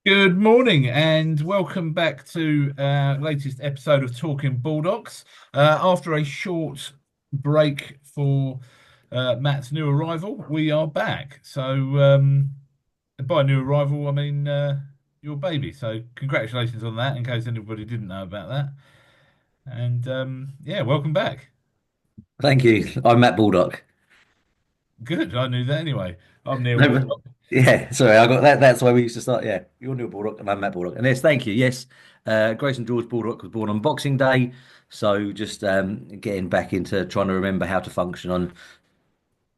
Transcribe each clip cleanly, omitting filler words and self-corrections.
Good morning and welcome back to our latest episode of Talking Baldocks. After a short break for Matt's new arrival, we are back. By new arrival, I mean your baby. So, congratulations on that, in case anybody didn't know about that. And yeah, welcome back. Thank you. I'm Matt Baldock. Good, I knew that anyway. I'm Neil No, but Baldock. yeah, sorry, I got that. That's why we used to start. Yeah, you're Neil Baldock and I'm Matt Baldock. And yes, thank you. Yes, Grace and George Baldock was born on Boxing Day, so just getting back into trying to remember how to function on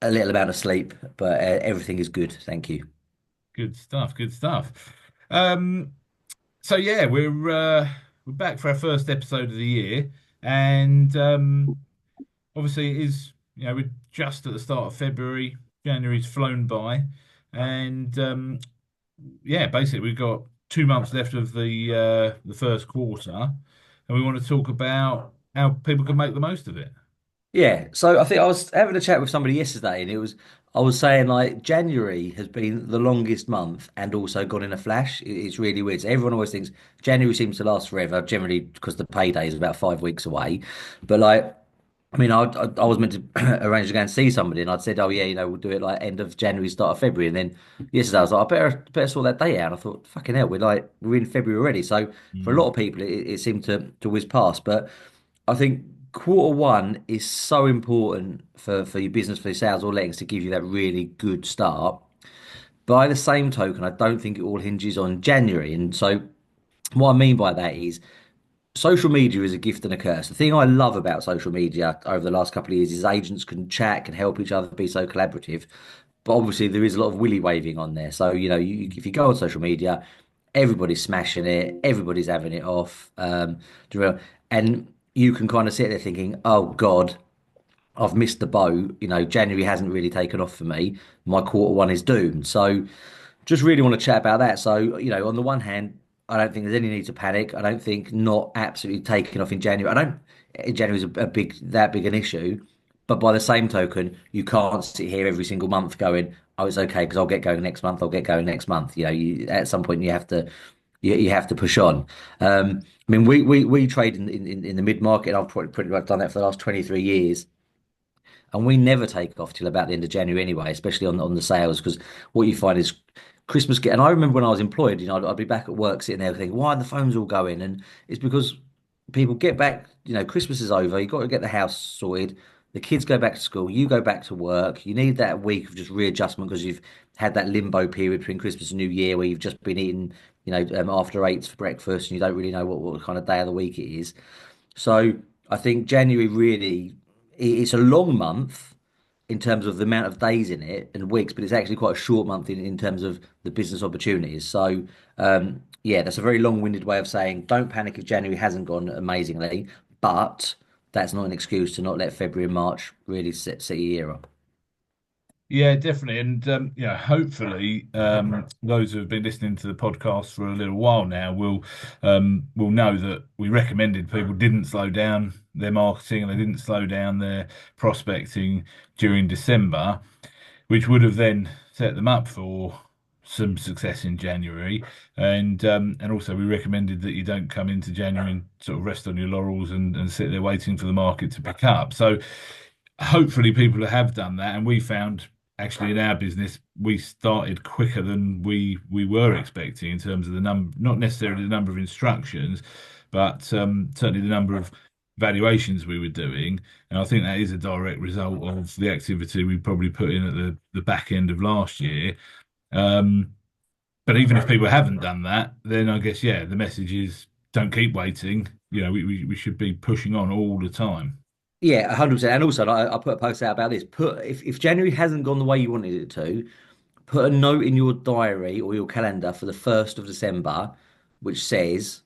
a little amount of sleep, but everything is good. Thank you. Good stuff. Good stuff. Um, So yeah, we're back for our first episode of the year, and obviously it is we're just at the start of February. January's flown by, and yeah, basically we've got 2 months left of the first quarter, and we want to talk about how people can make the most of it. Yeah, so I think I was having a chat with somebody yesterday, and I was saying like January has been the longest month and also gone in a flash. It's really weird. So everyone always thinks January seems to last forever, generally because the payday is about 5 weeks away. But like, I was meant to arrange to go and see somebody, and I'd said, oh yeah, we'll do it like end of January, start of February, and then yesterday I was like, I better sort that date out. And I thought, fucking hell, we're in February already. So for a Mm. lot of people, it seemed to whiz past, but. I think quarter 1 is so important for your business, for your sales or lettings to give you that really good start. By the same token, I don't think it all hinges on January. And so, what I mean by that is social media is a gift and a curse. The thing I love about social media over the last couple of years is agents can chat, can help each other, be so collaborative. But obviously, there is a lot of willy waving on there. So, if you go on social media, everybody's smashing it, everybody's having it off. And you can kind of sit there thinking, oh God, I've missed the boat. January hasn't really taken off for me. My quarter 1 is doomed. So just really want to chat about that. So, on the one hand, I don't think there's any need to panic. I don't think not absolutely taking off in January. I don't. January is a big that big an issue. But by the same token, you can't sit here every single month going, "Oh, it's okay because I'll get going next month. I'll get going next month." At some point you have to push on. I mean, we trade in the mid market. I've pretty much done that for the last 23 years, and we never take off till about the end of January anyway, especially on the sales, because what you find is Christmas get. And I remember when I was employed, I'd be back at work sitting there thinking, why are the phones all going? And it's because people get back. Christmas is over. You've got to get the house sorted. The kids go back to school. You go back to work. You need that week of just readjustment because you've had that limbo period between Christmas and New Year where you've just been eating, after eights for breakfast and you don't really know what kind of day of the week it is. So I think January really, it's a long month in terms of the amount of days in it and weeks, but it's actually quite a short month in terms of the business opportunities. So yeah, that's a very long-winded way of saying don't panic if January hasn't gone amazingly, but that's not an excuse to not let February and March really set your year up. Yeah, definitely. And hopefully, those who have been listening to the podcast for a little while now will know that we recommended people didn't slow down their marketing and they didn't slow down their prospecting during December, which would have then set them up for some success in January. And also we recommended that you don't come into January and sort of rest on your laurels and sit there waiting for the market to pick up. So hopefully people have done that, and we found actually in our business we started quicker than we were expecting in terms of the number, not necessarily the number of instructions, but certainly the number of valuations we were doing. And I think that is a direct result of the activity we probably put in at the back end of last year. Um, but even if people haven't done that, then I guess yeah, the message is don't keep waiting. We should be pushing on all the time. Yeah, 100%. And also, I put a post out about this. If January hasn't gone the way you wanted it to, put a note in your diary or your calendar for the 1st of December, which says,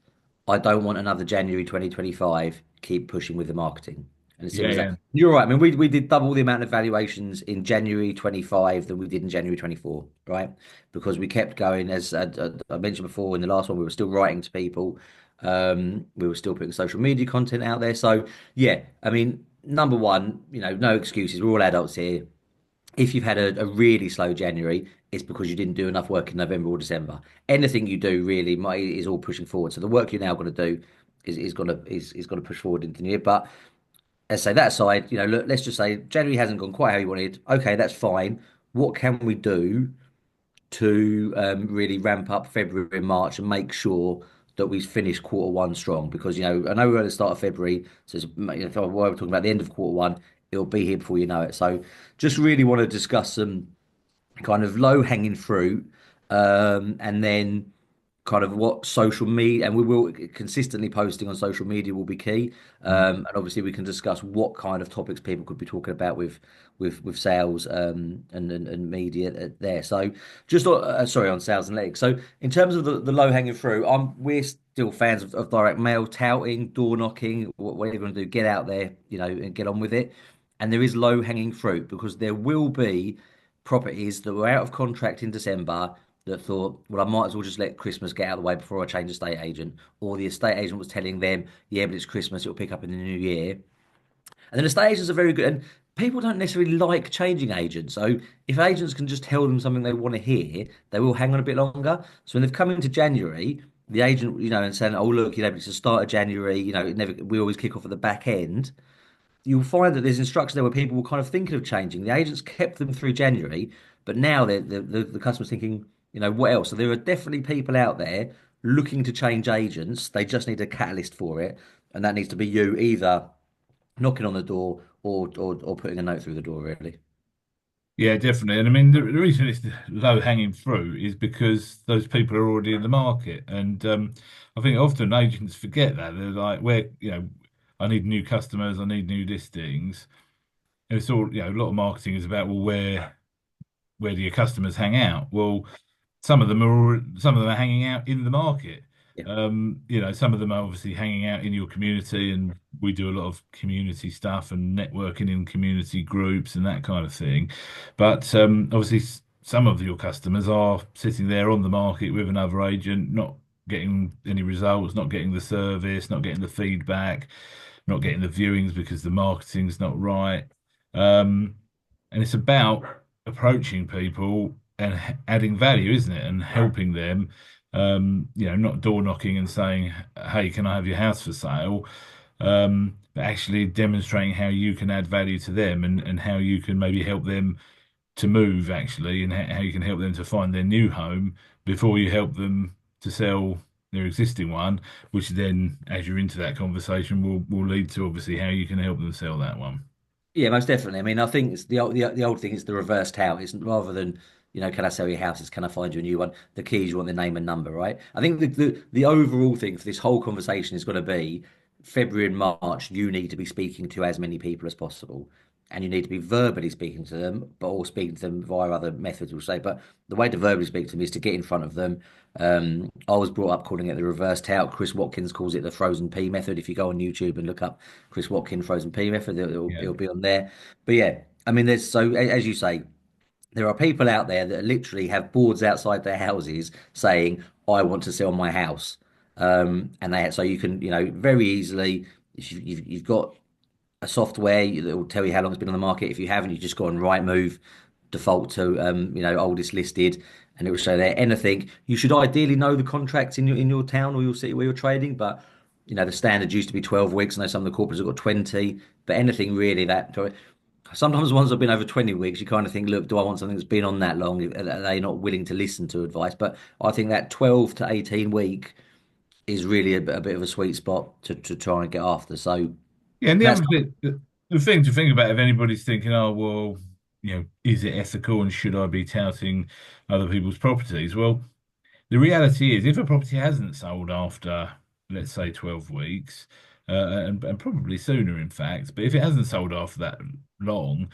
I don't want another January 2025. Keep pushing with the marketing. And as Yeah, simple as that. yeah. You're right. I mean, we did double the amount of valuations in January 25 than we did in January 24, right? Because we kept going, as I mentioned before in the last one, we were still writing to people. We were still putting social media content out there. So, yeah, I mean, number one, no excuses. We're all adults here. If you've had a really slow January, it's because you didn't do enough work in November or December. Anything you do really is all pushing forward. So the work you're now going to do is going to push forward into the new year. But let's say that side, look, let's just say January hasn't gone quite how you wanted. Okay, that's fine. What can we do to really ramp up February and March and make sure that we finish quarter 1 strong? Because I know we're at the start of February, so if we're talking about the end of quarter 1, it'll be here before you know it. So just really want to discuss some kind of low hanging fruit, and then kind of what social media, and we will consistently posting on social media will be key. And obviously we can discuss what kind of topics people could be talking about with sales, and media there. So just sorry, on sales and legs. So in terms of the low hanging fruit, we're still fans of direct mail, touting, door knocking, whatever you're going to do, get out there, and get on with it. And there is low hanging fruit because there will be properties that were out of contract in December that thought, well, I might as well just let Christmas get out of the way before I change estate agent. Or the estate agent was telling them, yeah, but it's Christmas, it'll pick up in the new year. And then estate agents are very good. And people don't necessarily like changing agents. So if agents can just tell them something they want to hear, they will hang on a bit longer. So when they've come into January, the agent, and saying, oh, look, it's the start of January, it never, we always kick off at the back end. You'll find that there's instructions there where people were kind of thinking of changing. The agents kept them through January, but now the customer's thinking, what else? So there are definitely people out there looking to change agents. They just need a catalyst for it, and that needs to be you either knocking on the door or putting a note through the door, really. Yeah, definitely. And I mean, the reason it's low hanging fruit is because those people are already in the market. And I think often agents forget that. They're like, I need new customers, I need new listings. And it's all, a lot of marketing is about, well, where do your customers hang out? Well, some of them are hanging out in the market. Yeah. Some of them are obviously hanging out in your community, and we do a lot of community stuff and networking in community groups and that kind of thing. But obviously, some of your customers are sitting there on the market with another agent, not getting any results, not getting the service, not getting the feedback, not getting the viewings because the marketing's not right. Um, and it's about approaching people and adding value, isn't it? And helping them, not door knocking and saying, "Hey, can I have your house for sale?" But actually demonstrating how you can add value to them and how you can maybe help them to move actually, and how you can help them to find their new home before you help them to sell their existing one, which then, as you're into that conversation, will lead to obviously how you can help them sell that one. Yeah, most definitely. I mean, I think it's the old thing is the reverse tout. It's rather than, can I sell your house? It's can I find you a new one? The key is you want the name and number, right? I think the overall thing for this whole conversation is going to be February and March, you need to be speaking to as many people as possible. And you need to be verbally speaking to them, but all speaking to them via other methods, we'll say. But the way to verbally speak to them is to get in front of them. I was brought up calling it the reverse tout. Chris Watkins calls it the frozen pea method. If you go on YouTube and look up Chris Watkins frozen pea method, Yeah. it'll be on there. But yeah, I mean, as you say, there are people out there that literally have boards outside their houses saying, "I want to sell my house," and so you can, very easily, if you've got a software that will tell you how long it's been on the market. If you haven't, you just go on Rightmove, default to oldest listed, and it will show there anything. You should ideally know the contracts in your town or your city where you're trading, but the standard used to be 12 weeks. I know some of the corporates have got 20, but anything really that sometimes ones have been over 20 weeks, you kind of think, look, do I want something that's been on that long? Are they not willing to listen to advice? But I think that 12 to 18 week is really a bit of a sweet spot to try and get after. So Yeah, and the that's other bit, the thing to think about if anybody's thinking, oh, well, is it ethical and should I be touting other people's properties? Well, the reality is, if a property hasn't sold after, let's say, 12 weeks, and probably sooner, in fact, but if it hasn't sold after that long,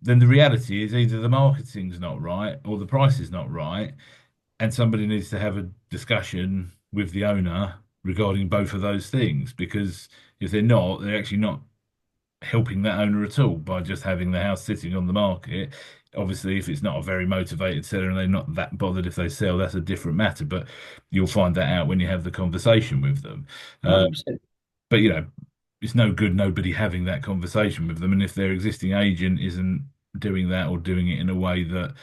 then the reality is either the marketing's not right or the price is not right, and somebody needs to have a discussion with the owner regarding both of those things, because if they're not, they're actually not helping that owner at all by just having the house sitting on the market. Obviously, if it's not a very motivated seller and they're not that bothered if they sell, that's a different matter. But you'll find that out when you have the conversation with them. Uh, 100%. but it's no good nobody having that conversation with them. And if their existing agent isn't doing that or doing it in a way that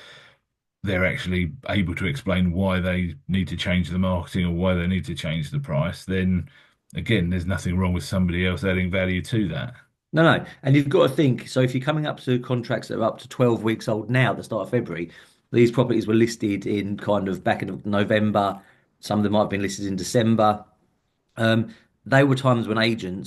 they're actually able to explain why they need to change the marketing or why they need to change the price, then again, there's nothing wrong with somebody else adding value to that. No, no. And you've got to think, so if you're coming up to contracts that are up to 12 weeks old now at the start of February, these properties were listed in kind of back in November. Some of them might have been listed in December. Um, they were times when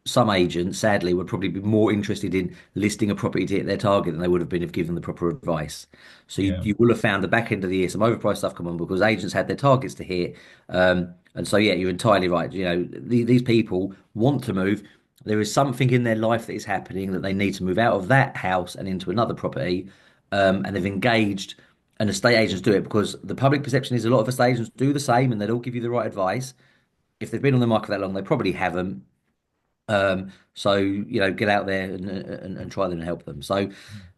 some agents, sadly, would probably be more interested in listing a property to hit their target than they would have been if given the proper advice. So Yeah. you will have found the back end of the year some overpriced stuff come on because agents had their targets to hit. And so, yeah, you're entirely right. These people want to move. There is something in their life that is happening that they need to move out of that house and into another property. And they've engaged, and estate agents do it because the public perception is a lot of estate agents do the same and they'll all give you the right advice. If they've been on the market that long, they probably haven't. So get out there and try them and help them. So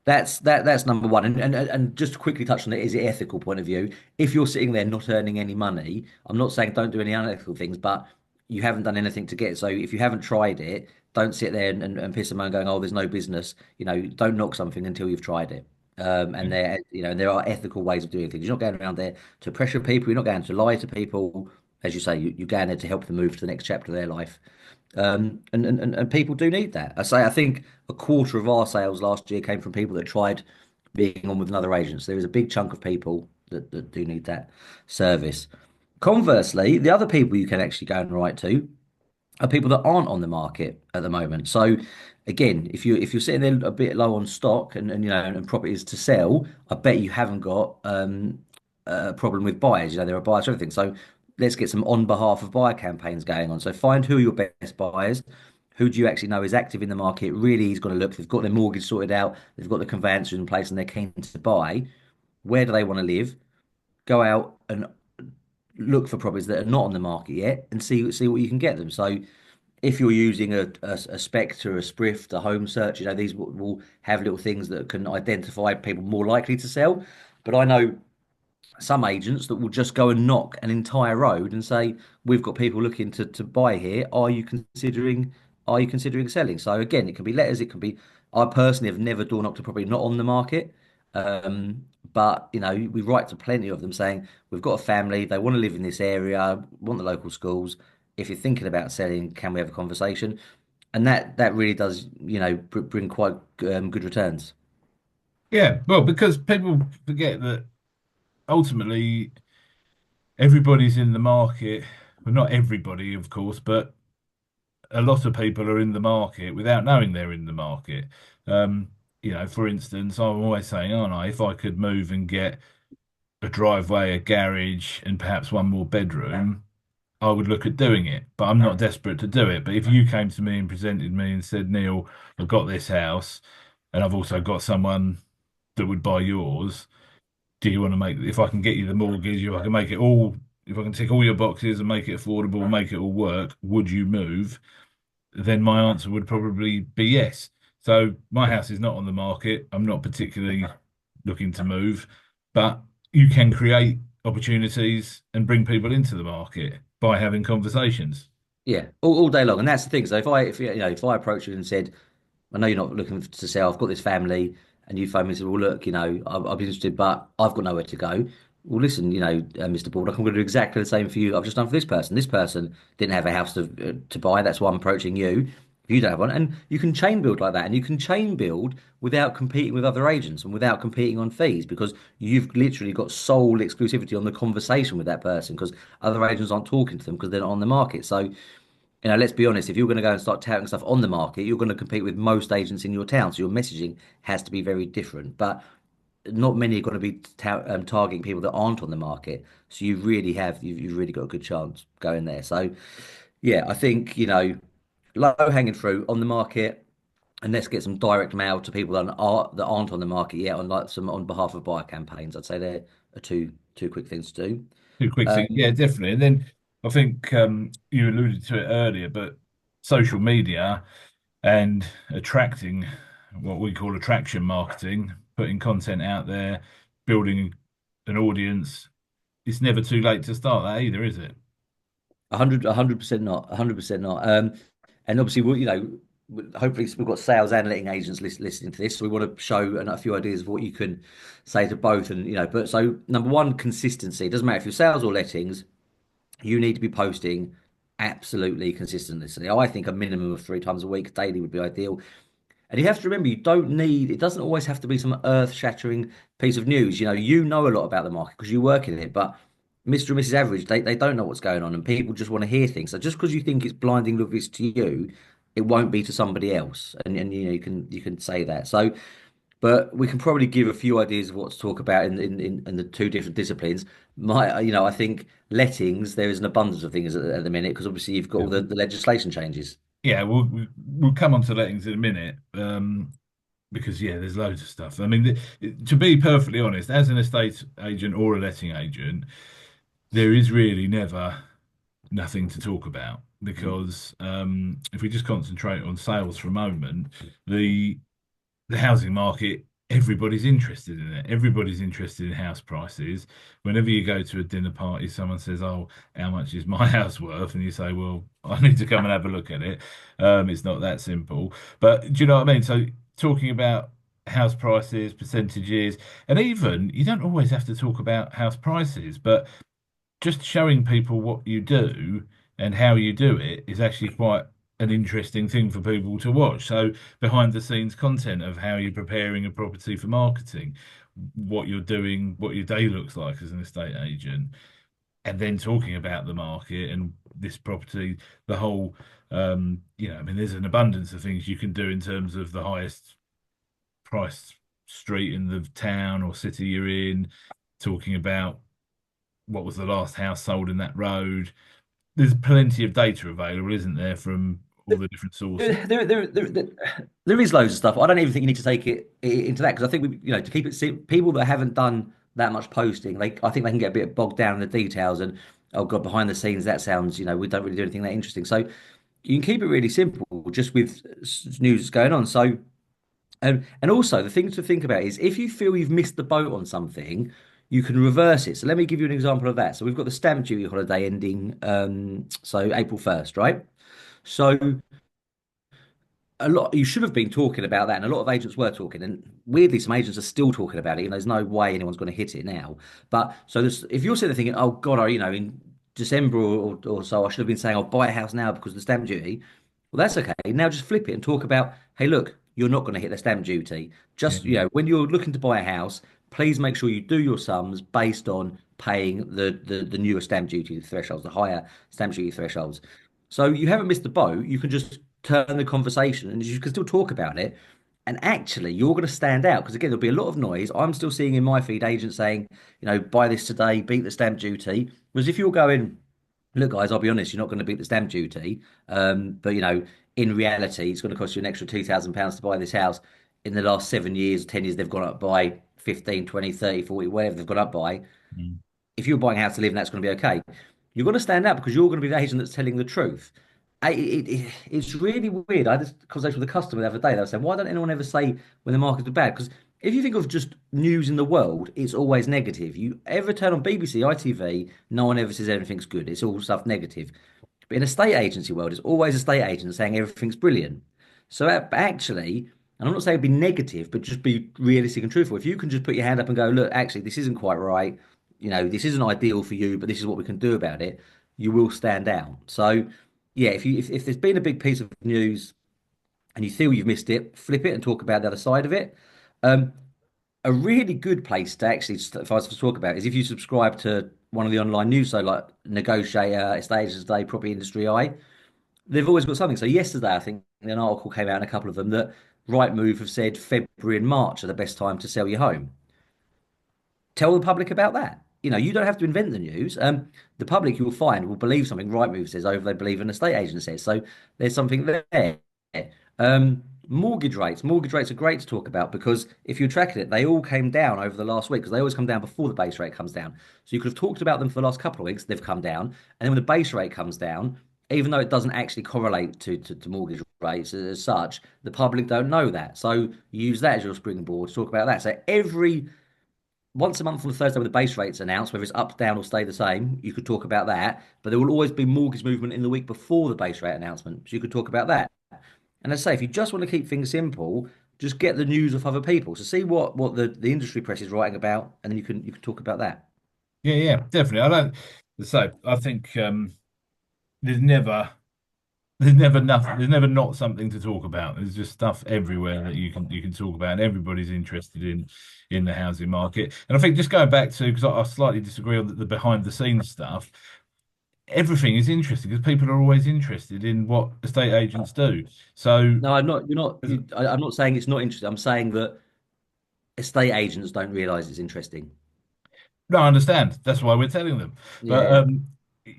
that's number one. And just to quickly touch on it, is it ethical point of view? If you're sitting there not earning any money, I'm not saying don't do any unethical things, but you haven't done anything to get it. So if you haven't tried it, don't sit there and piss and moan going, oh, there's no business. Don't knock something until you've tried it. And there are ethical ways of doing things. You're not going around there to pressure people. You're not going to lie to people. As you say, you're going there to help them move to the next chapter of their life. And people do need that. I think a quarter of our sales last year came from people that tried being on with another agent. So there is a big chunk of people that do need that service. Conversely, the other people you can actually go and write to are people that aren't on the market at the moment. So again, if you're sitting there a bit low on stock and properties to sell, I bet you haven't got a problem with buyers. There are buyers for everything. So let's get some on behalf of buyer campaigns going on. So find who are your best buyers. Who do you actually know is active in the market? Really, he's got to look. They've got their mortgage sorted out. They've got the conveyances in place, and they're keen to buy. Where do they want to live? Go out and look for properties that are not on the market yet, and see what you can get them. So if you're using a Spectre, a Sprift, a home search, these will have little things that can identify people more likely to sell. But I know some agents that will just go and knock an entire road and say, "We've got people looking to buy here. Are you considering selling?" So again, it can be letters, it can be. I personally have never door knocked a property not on the market. But we write to plenty of them saying, "We've got a family, they want to live in this area, want the local schools. If you're thinking about selling, can we have a conversation?" And that really does, bring quite good returns. Yeah, well, because people forget that ultimately everybody's in the market. Well, not everybody, of course, but a lot of people are in the market without knowing they're in the market. Um, for instance, I'm always saying, aren't I, if I could move and get a driveway, a garage, and perhaps one more bedroom, I would look at doing it. But I'm not desperate to do it. But if you came to me and presented me and said, Neil, I've got this house, and I've also got someone that would buy yours. Do you want to make, if I can get you the mortgage, if I can make it all, if I can tick all your boxes and make it affordable, make it all work, would you move? Then my answer would probably be yes. So my house is not on the market. I'm not particularly looking to move, but you can create opportunities and bring people into the market by having conversations. Yeah, all day long, and that's the thing. So if I approached you and said, I know you're not looking to sell. I've got this family, and you phone me and said, "Well, look, I'll be interested, but I've got nowhere to go." Well, listen, Mr. Baldock, I'm going to do exactly the same for you. I've just done for this person. This person didn't have a house to buy. That's why I'm approaching you. If you don't have one, and you can chain build like that, and you can chain build without competing with other agents and without competing on fees because you've literally got sole exclusivity on the conversation with that person because other agents aren't talking to them because they're not on the market. So let's be honest, if you're going to go and start touting stuff on the market, you're going to compete with most agents in your town. So your messaging has to be very different. But not many are going to be targeting people that aren't on the market. So you've really got a good chance going there. So yeah, I think, low hanging fruit on the market, and let's get some direct mail to people that aren't on the market yet on like some on behalf of buyer campaigns. I'd say they're two quick things to do. Two quick things. Um, Yeah, definitely. And then I think you alluded to it earlier, but social media and attracting what we call attraction marketing, putting content out there, building an audience. It's never too late to start that either, is it? 100% not, 100% not. And obviously, hopefully we've got sales and letting agents listening to this. So we want to show a few ideas of what you can say to both. And, but so number one, consistency. It doesn't matter if you're sales or lettings, you need to be posting absolutely consistently. So I think a minimum of 3 times a week daily would be ideal. And you have to remember, you don't need, it doesn't always have to be some earth-shattering piece of news. You know a lot about the market because you work in it, but Mr. and Mrs. Average, they don't know what's going on, and people just want to hear things. So just because you think it's blinding obvious to you, it won't be to somebody else. And you can say that. So, but we can probably give a few ideas of what to talk about in the two different disciplines. I think lettings, there is an abundance of things at the minute because obviously you've got Yeah, all the legislation changes. yeah, we'll come on to lettings in a minute, because yeah, there's loads of stuff. I mean, to be perfectly honest, as an estate agent or a letting agent, there is really never nothing to talk about because if we just concentrate on sales for a moment, the the housing market, everybody's interested in it. Everybody's interested in house prices. Whenever you go to a dinner party, someone says, "Oh, how much is my house worth?" And you say, "Well, I need to come and have a look at it." It's not that simple. But do you know what I mean? So talking about house prices, percentages, and even you don't always have to talk about house prices, but just showing people what you do and how you do it is actually quite an interesting thing for people to watch. So behind the scenes content of how you're preparing a property for marketing, what you're doing, what your day looks like as an estate agent, and then talking about the market and this property, the whole, I mean, there's an abundance of things you can do in terms of the highest priced street in the town or city you're in, talking about what was the last house sold in that road. There's plenty of data available, isn't there, from all the different sources? There is loads of stuff. I don't even think you need to take it into that because I think to keep it simple, people that haven't done that much posting, I think they can get a bit bogged down in the details and oh god, behind the scenes that sounds, we don't really do anything that interesting. So you can keep it really simple, just with news that's going on. So and also the thing to think about is if you feel you've missed the boat on something, you can reverse it. So let me give you an example of that. So we've got the stamp duty holiday ending, so April 1st, right? So a lot you should have been talking about that, and a lot of agents were talking, and weirdly some agents are still talking about it. There's no way anyone's going to hit it now. But so if you're sitting there thinking, oh god, in December or so I should have been saying I'll buy a house now because of the stamp duty. Well, that's okay. Now just flip it and talk about, hey, look, you're not going to hit the stamp duty. Yeah. Just when you're looking to buy a house, please make sure you do your sums based on paying the newer stamp duty thresholds, the higher stamp duty thresholds. So you haven't missed the boat. You can just turn the conversation and you can still talk about it. And actually, you're going to stand out because, again, there'll be a lot of noise. I'm still seeing in my feed agents saying, buy this today, beat the stamp duty. Whereas if you're going, look, guys, I'll be honest, you're not going to beat the stamp duty. But, in reality, it's going to cost you an extra £2,000 to buy this house. In the last 7 years, 10 years, they've gone up by 15, 20, 30, 40, whatever they've gone up by. Mm. If you're buying a house to live in, that's going to be okay. You're going to stand out because you're going to be the agent that's telling the truth. It's really weird. I had this conversation with a customer the other day. They were saying, why don't anyone ever say when the markets are bad? Because if you think of just news in the world, it's always negative. You ever turn on BBC, ITV, no one ever says everything's good. It's all stuff negative. But in a state agency world, it's always a state agent saying everything's brilliant. So actually, and I'm not saying be negative, but just be realistic and truthful. If you can just put your hand up and go, look, actually, this isn't quite right. This isn't ideal for you, but this is what we can do about it. You will stand out. So, yeah, if there's been a big piece of news and you feel you've missed it, flip it and talk about the other side of it. Um, a really good place to actually, if I was to talk about, is if you subscribe to one of the online news, so like Negotiator, Estate Agents Today, Property Industry Eye. They've always got something. So yesterday, I think an article came out in a couple of them that Rightmove have said February and March are the best time to sell your home. Tell the public about that. You don't have to invent the news. The public you will find will believe something Rightmove says over they believe an estate agent says. So there's something there. Mortgage rates are great to talk about because if you're tracking it, they all came down over the last week because they always come down before the base rate comes down. So you could have talked about them for the last couple of weeks, they've come down, and then when the base rate comes down, even though it doesn't actually correlate to mortgage rates as such, the public don't know that. So use that as your springboard to talk about that. So every once a month on the Thursday when the base rates announced, whether it's up, down, or stay the same, you could talk about that. But there will always be mortgage movement in the week before the base rate announcement, so you could talk about that. And as I say, if you just want to keep things simple, just get the news of other people. So see what the industry press is writing about, and then you can talk about that. Yeah, yeah, definitely. I don't. So I think there's never there's never nothing. There's never not something to talk about. There's just stuff everywhere that you can talk about, and everybody's interested in the housing market. And I think just going back to because I slightly disagree on the behind the scenes stuff. Everything is interesting because people are always interested in what estate agents do. So No, I'm not. You're not. I'm not saying it's not interesting. I'm saying that estate agents don't realise it's interesting. no, I understand. That's why we're telling them. But Yeah.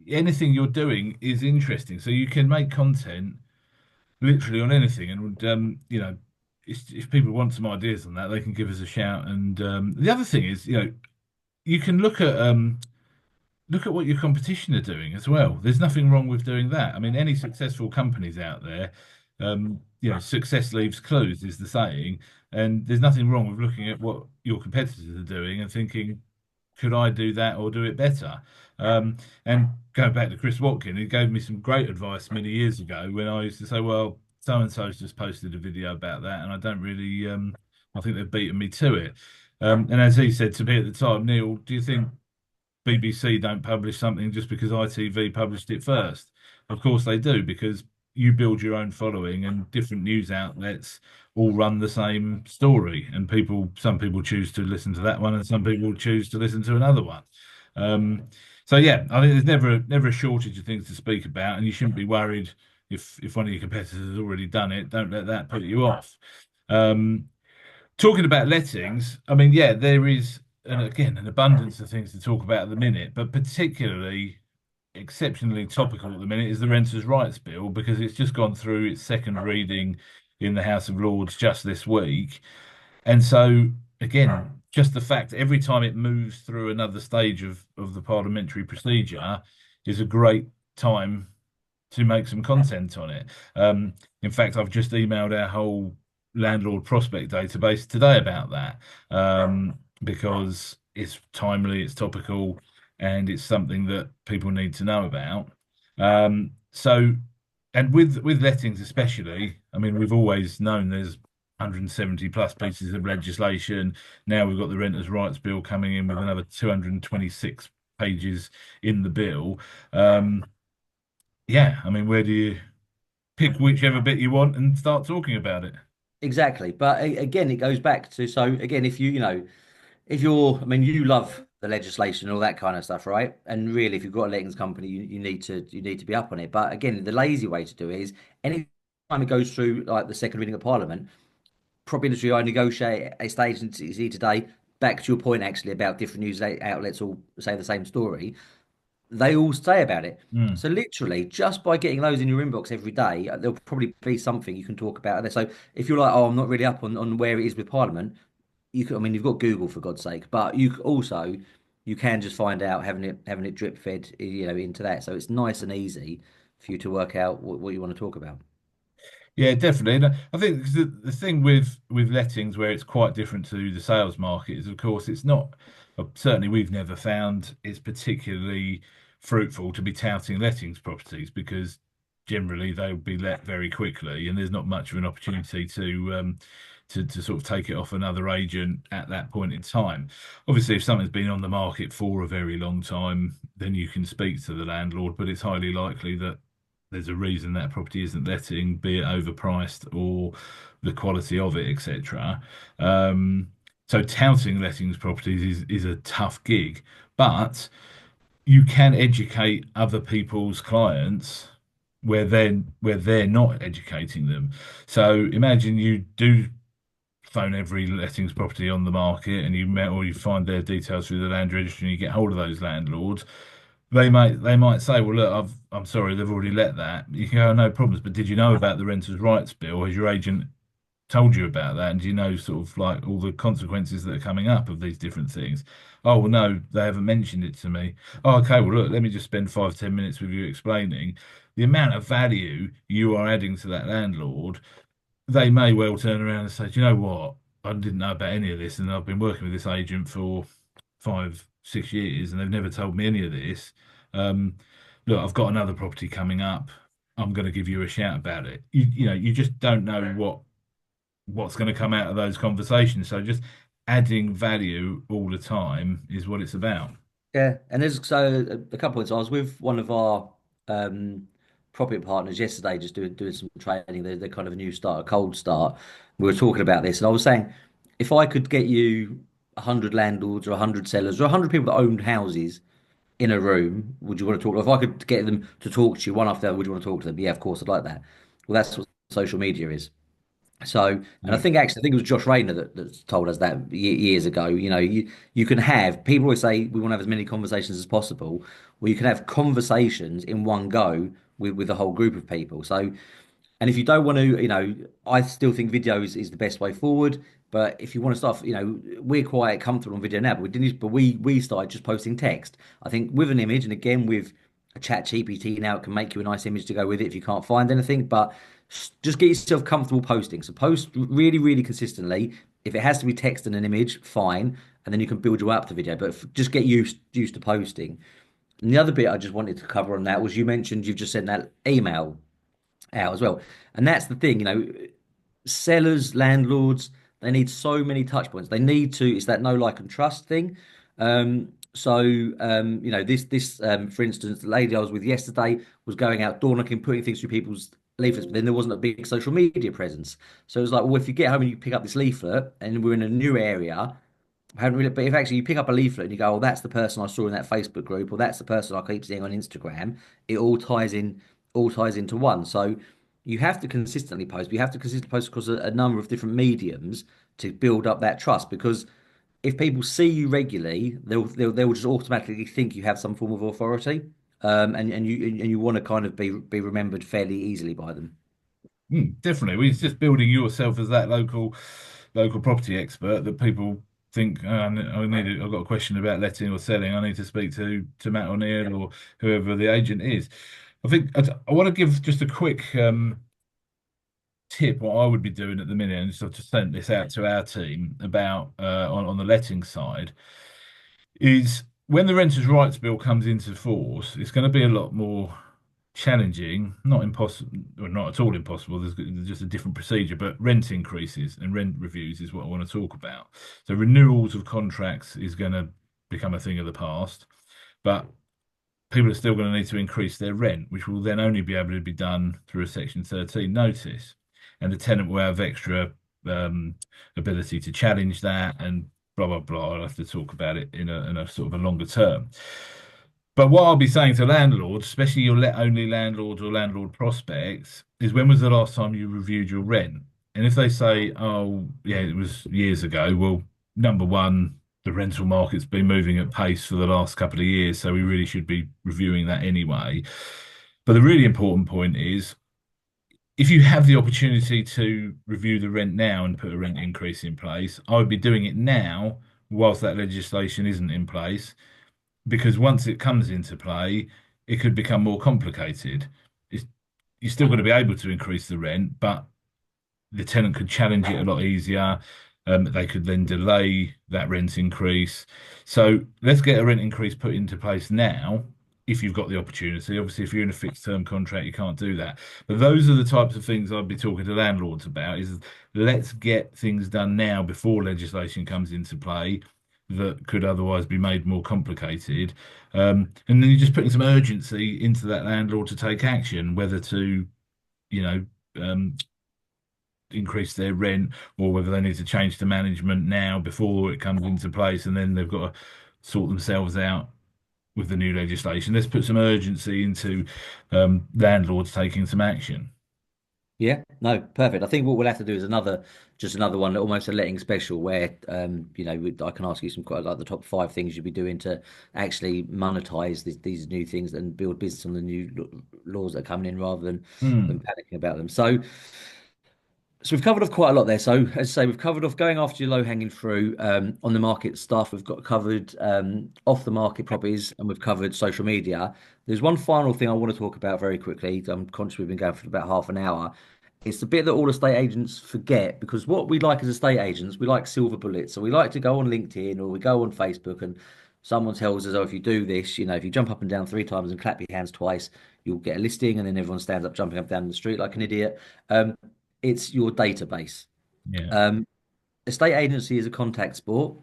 anything you're doing is interesting. So you can make content literally on anything. And if people want some ideas on that, they can give us a shout. And the other thing is, you can look at what your competition are doing as well. There's nothing wrong with doing that. I mean, any successful companies out there, success leaves clues is the saying, and there's nothing wrong with looking at what your competitors are doing and thinking, could I do that or do it better? And going back to Chris Watkin, he gave me some great advice many years ago when I used to say, well, so and so's just posted a video about that, and I don't really, I think they've beaten me to it. And as he said to me at the time, Neil, do you think BBC don't publish something just because ITV published it first? Of course they do, because you build your own following and different news outlets all run the same story. And some people choose to listen to that one and some people choose to listen to another one. Um, so yeah, I think there's never a shortage of things to speak about, and you shouldn't be worried if one of your competitors has already done it. Don't let that put you off. Um, Talking about lettings, I mean, yeah, there is, and again, an abundance of things to talk about at the minute, but particularly exceptionally topical at the minute is the Renters' Rights Bill because it's just gone through its second reading in the House of Lords just this week. And so, again, just the fact every time it moves through another stage of the parliamentary procedure is a great time to make some content on it. In fact, I've just emailed our whole landlord prospect database today about that because it's timely, it's topical, and it's something that people need to know about. So, and with lettings especially, I mean, we've always known there's 170 plus pieces of legislation. Now we've got the Renters' Rights Bill coming in with another 226 pages in the bill. Um, yeah, I mean, where do you pick whichever bit you want and start talking about it? Exactly. But again, it goes back to so again, if if you're, I mean, you love the legislation and all that kind of stuff, right? And really, if you've got a lettings company, you need to be up on it. But again, the lazy way to do it is any time it goes through like the second reading of Parliament, property industry, I negotiate estate agency today. Back to your point, actually, about different news outlets all say the same story. They all say about it. Mm. So literally, just by getting those in your inbox every day, there'll probably be something you can talk about there. So if you're like, oh, I'm not really up on where it is with Parliament, you can, I mean, you've got Google for God's sake, but you can just find out having it drip fed, into that. So it's nice and easy for you to work out what you want to talk about. Yeah, definitely. And I think the thing with lettings where it's quite different to the sales market is, of course, it's not, certainly we've never found it's particularly fruitful to be touting lettings properties because generally they'll be let very quickly and there's not much of an opportunity to sort of take it off another agent at that point in time. Obviously, if something's been on the market for a very long time, then you can speak to the landlord, but it's highly likely that there's a reason that property isn't letting, be it overpriced or the quality of it, etc. So touting lettings properties is a tough gig, but you can educate other people's clients where they're not educating them. So imagine you do phone every lettings property on the market and you met or you find their details through the land registry and you get hold of those landlords. They might say, well, look, I'm sorry, they've already let that. You can go, no problems, but did you know about the Renters' Rights Bill? Has your agent told you about that? And do you know sort of like all the consequences that are coming up of these different things? Oh, well, no, they haven't mentioned it to me. Oh, okay, well, look, let me just spend 5, 10 minutes with you explaining the amount of value you are adding to that landlord. They may well turn around and say, do you know what? I didn't know about any of this, and I've been working with this agent for 5, 6 years, and they've never told me any of this. Um, Look, I've got another property coming up. I'm going to give you a shout about it. You just don't know what's going to come out of those conversations. So just adding value all the time is what it's about. Yeah, and there's a couple of times I was with one of our um, property partners yesterday, just doing some training. They're kind of a new start, a cold start. We were talking about this, and I was saying, if I could get you 100 landlords or 100 sellers or 100 people that owned houses in a room, would you want to talk? If I could get them to talk to you one after the other, would you want to talk to them? Yeah, of course, I'd like that. Well, that's what social media is. So, and Yeah. I think it was Josh Rayner that told us that years ago. You know, you can have people always say we want to have as many conversations as possible. Well, you can have conversations in one go with a whole group of people. So, and if you don't want to, I still think video is the best way forward. But if you want to start, we're quite comfortable on video now, but we started just posting text. I think with an image, and again with a chat GPT now, it can make you a nice image to go with it if you can't find anything. But just get yourself comfortable posting. So post really, really consistently. If it has to be text and an image, fine, and then you can build your way up to video. But just get used to posting. And the other bit I just wanted to cover on that was you mentioned you've just sent that email out as well. And that's the thing, sellers, landlords, they need so many touch points. They need to, it's that know, like, and trust thing. For instance, the lady I was with yesterday was going out door knocking, putting things through people's leaflets, but then there wasn't a big social media presence. So it was like, well, if you get home and you pick up this leaflet and we're in a new area, I haven't really, but if actually you pick up a leaflet and you go, oh, that's the person I saw in that Facebook group, or that's the person I keep seeing on Instagram, it all ties into one. So you have to consistently post, but you have to consistently post across a number of different mediums to build up that trust. Because if people see you regularly, they'll just automatically think you have some form of authority, and you want to kind of be remembered fairly easily by them. Definitely. Well, it's just building yourself as that local property expert that people think, I've got a question about letting or selling. I need to speak to Matt O'Neill or whoever the agent is. I think I want to give just a quick tip what I would be doing at the minute, and so I've just sent this out to our team about on the letting side, is when the Renters' Rights Bill comes into force, it's going to be a lot more challenging, not impossible, or not at all impossible. There's just a different procedure, but rent increases and rent reviews is what I want to talk about. So renewals of contracts is going to become a thing of the past, but people are still going to need to increase their rent, which will then only be able to be done through a Section 13 notice. And the tenant will have extra um, ability to challenge that and blah, blah, blah. I'll have to talk about it in a sort of a longer term. But what I'll be saying to landlords, especially your let only landlords or landlord prospects, is when was the last time you reviewed your rent? And if they say, oh, yeah, it was years ago, well, number one, the rental market's been moving at pace for the last couple of years, so we really should be reviewing that anyway. But the really important point is if you have the opportunity to review the rent now and put a rent increase in place, I would be doing it now whilst that legislation isn't in place because once it comes into play, it could become more complicated. It's, you're still going to be able to increase the rent, but the tenant could challenge it a lot easier. They could then delay that rent increase. So let's get a rent increase put into place now. If you've got the opportunity, obviously, if you're in a fixed term contract, you can't do that. But those are the types of things I'd be talking to landlords about is let's get things done now before legislation comes into play that could otherwise be made more complicated. And then you're just putting some urgency into that landlord to take action, whether to, you know, um, increase their rent or whether they need to change to management now before it comes into place and then they've got to sort themselves out with the new legislation. Let's put some urgency into landlords taking some action. Yeah, no, perfect. I think what we'll have to do is just another one, almost a letting special, where I can ask you some quite like the top five things you'd be doing to actually monetize these new things and build business on the new laws that are coming in, rather than Hmm. panicking about them. So we've covered off quite a lot there. So as I say, we've covered off going after your low hanging fruit, on the market stuff. We've got covered off the market properties, and we've covered social media. There's one final thing I want to talk about very quickly. I'm conscious we've been going for about half an hour. It's the bit that all estate agents forget, because what we like as estate agents, we like silver bullets. So we like to go on LinkedIn or we go on Facebook and someone tells us, oh, if you do this, if you jump up and down three times and clap your hands twice, you'll get a listing and then everyone stands up jumping up down the street like an idiot. Um, it's your database. Yeah. Um, estate agency is a contact sport.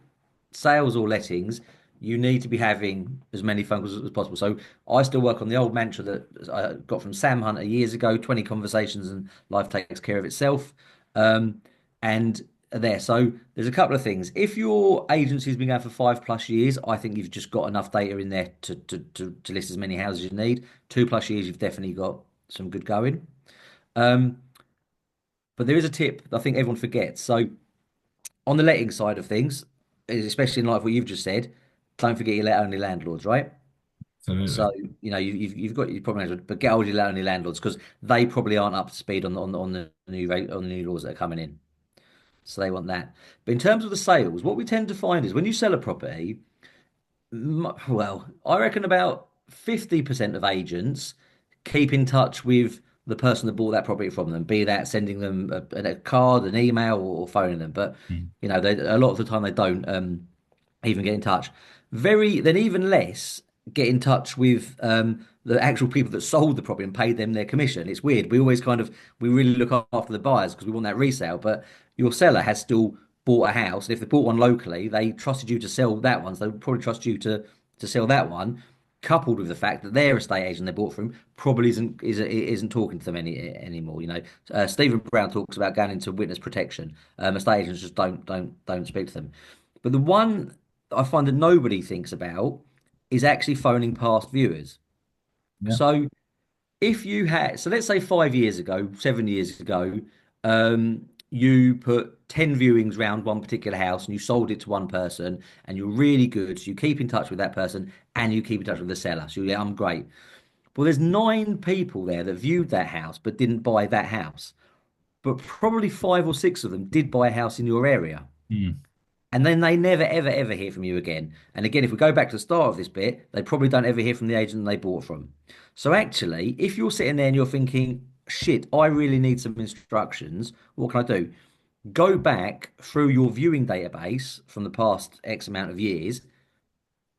Sales or lettings, you need to be having as many phone calls as possible. So I still work on the old mantra that I got from Sam Hunter years ago: 20 conversations and life takes care of itself. Um, and there, so there's a couple of things. If your agency's been going for 5+ years, I think you've just got enough data in there to list as many houses as you need. 2+ years, you've definitely got some good going. Um, but there is a tip that I think everyone forgets. So on the letting side of things, especially in light of what you've just said, don't forget your let only landlords, right? Absolutely. So you've got your problem, but get hold of your let only landlords because they probably aren't up to speed on the new rate on the new laws that are coming in. So they want that. But in terms of the sales, what we tend to find is when you sell a property, well, I reckon about 50% of agents keep in touch with the person that bought that property from them, be that sending them a card, an email, or phoning them. But Mm. a lot of the time they don't even get in touch. Then even less get in touch with the actual people that sold the property and paid them their commission. It's weird. We really look after the buyers because we want that resale, but your seller has still bought a house, and if they bought one locally, they trusted you to sell that one, so they would probably trust you to sell that one. Coupled with the fact that their estate agent they bought from probably isn't talking to them anymore. Stephen Brown talks about going into witness protection. Estate agents just don't speak to them. But the one I find that nobody thinks about is actually phoning past viewers. Yeah. So so let's say 5 years ago, 7 years ago, you put 10 viewings round one particular house and you sold it to one person and you're really good. So you keep in touch with that person and you keep in touch with the seller. So yeah, I'm great. Well, there's 9 people there that viewed that house but didn't buy that house. But probably 5 or 6 of them did buy a house in your area. Mm. And then they never, ever, ever hear from you again. And again, if we go back to the start of this bit, they probably don't ever hear from the agent they bought from. So actually, if you're sitting there and you're thinking, shit, I really need some instructions, what can I do? Go back through your viewing database from the past X amount of years.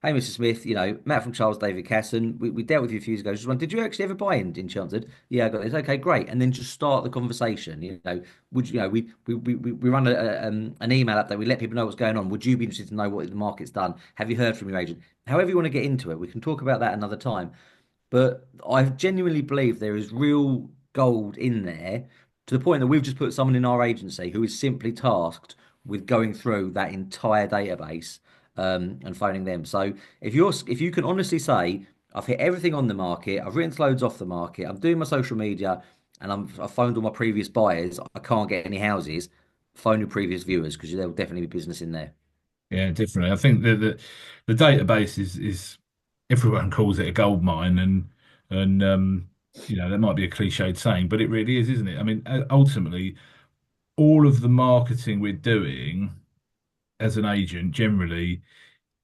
Hey, Mr. Smith, Matt from Charles David Casson. We dealt with you a few years ago. Just one, did you actually ever buy in Chelmsford? Yeah, I got this. Okay, great. And then just start the conversation. Would you know, we run an email update. We let people know what's going on. Would you be interested to know what the market's done? Have you heard from your agent? However you want to get into it, we can talk about that another time. But I genuinely believe there is real gold in there to the point that we've just put someone in our agency who is simply tasked with going through that entire database and phoning them. So if you can honestly say, I've hit everything on the market, I've written loads off the market, I'm doing my social media, and I've phoned all my previous buyers, I can't get any houses. Phone your previous viewers because there will definitely be business in there. Yeah, definitely. I think the database is everyone calls it a gold mine, and that might be a cliched saying, but it really is, isn't it? I mean, ultimately, all of the marketing we're doing as an agent generally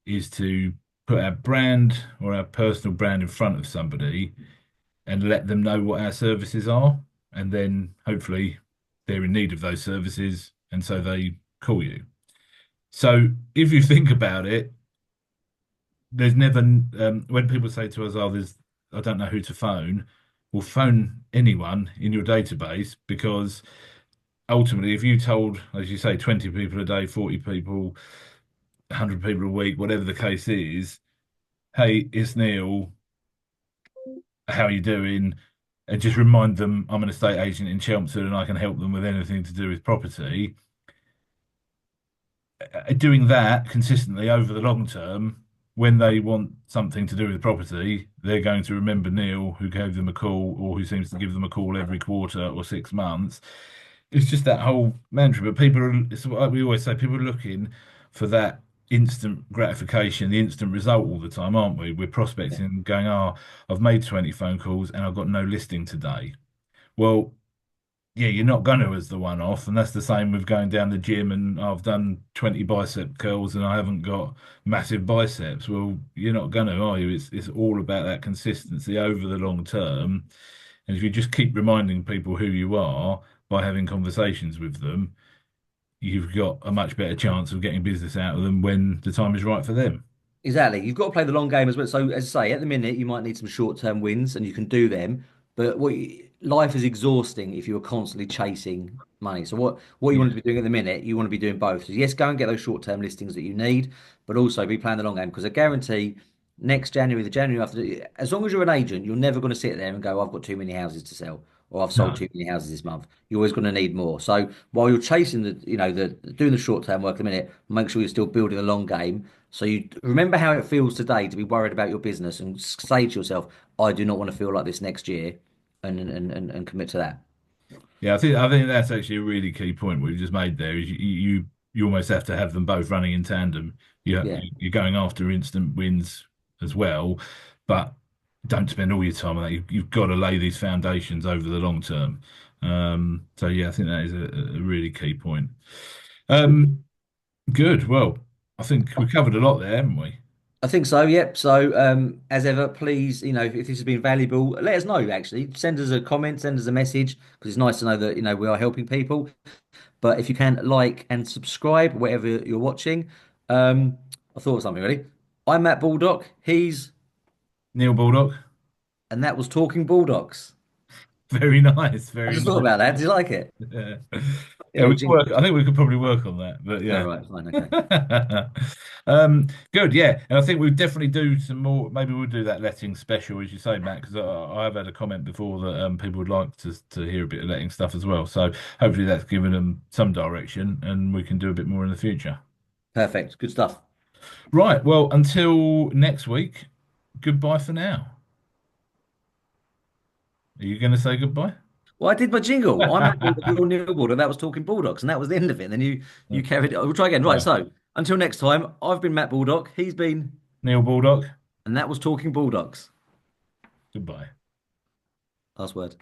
is to put our brand or our personal brand in front of somebody and let them know what our services are, and then hopefully they're in need of those services, and so they call you. So if you think about it, there's never when people say to us, "Oh, I don't know who to phone." Well, phone anyone in your database because ultimately, if you told, as you say, 20 people a day, 40 people, 100 people a week, whatever the case is, hey, it's Neil. How are you doing? And just remind them I'm an estate agent in Chelmsford and I can help them with anything to do with property. Doing that consistently over the long term, when they want something to do with property, they're going to remember Neil, who gave them a call or who seems to give them a call every quarter or 6 months. It's just that whole mantra. But it's what we always say, people are looking for that instant gratification, the instant result all the time, aren't we? We're Yeah. prospecting, going, oh, I've made 20 phone calls and I've got no listing today. Well, yeah, you're not going to as the one off. And that's the same with going down the gym and I've done 20 bicep curls and I haven't got massive biceps. Well, you're not going to, are you? It's all about that consistency over the long term. And if you just keep reminding people who you are by having conversations with them, you've got a much better chance of getting business out of them when the time is right for them. Exactly. You've got to play the long game as well. So, as I say, at the minute, you might need some short-term wins, and you can do them. But life is exhausting if you are constantly chasing money. So, what you want to Yeah. be doing at the minute, you want to be doing both. So, yes, go and get those short-term listings that you need, but also be playing the long game because I guarantee next January, the January after, as long as you're an agent, you're never going to sit there and go, "I've got too many houses to sell," or "I've sold No. too many houses this month." You're always going to need more. So, while you're chasing the doing the short-term work at the minute, make sure you're still building the long game so you remember how it feels today to be worried about your business and say to yourself, I do not want to feel like this next year and commit to that. Yeah, I think that's actually a really key point what you just made there. Is you almost have to have them both running in tandem. Yeah, You're going after instant wins as well, but don't spend all your time on that. You've got to lay these foundations over the long term. So yeah, I think that is a really key point. Um, Good. Well, I think we covered a lot there, haven't we? I think so. Yep. So as ever, please, if this has been valuable, let us know. Actually, send us a comment, send us a message because it's nice to know that we are helping people. But if you can like and subscribe, wherever you're watching. Um, I thought of something really. I'm Matt Baldock. Neil Baldock. And that was Talking Baldocks. Very nice. I Very just thought nice. about that. Did you like it? Yeah. Yeah, Yeah, little we could jingle. work. I think we could probably work on that, but Oh, yeah. right, fine, okay. Good, yeah, and I think we'll definitely do some more. Maybe we'll do that letting special, as you say, Matt, because I've had a comment before that people would like to hear a bit of letting stuff as well. So hopefully that's given them some direction, and we can do a bit more in the future. Perfect. Good stuff. Right. Well, until next week, goodbye for now. Are you going to say goodbye? Well, I did my jingle. I'm Matt Baldock, you're Neil Baldock. That was Talking Bulldogs, and that was the end of it. And then you carried it. We'll try again. Right, Right. so until next time, I've been Matt Baldock, he's been, Neil Baldock. and that was Talking Bulldogs. Goodbye. Last word.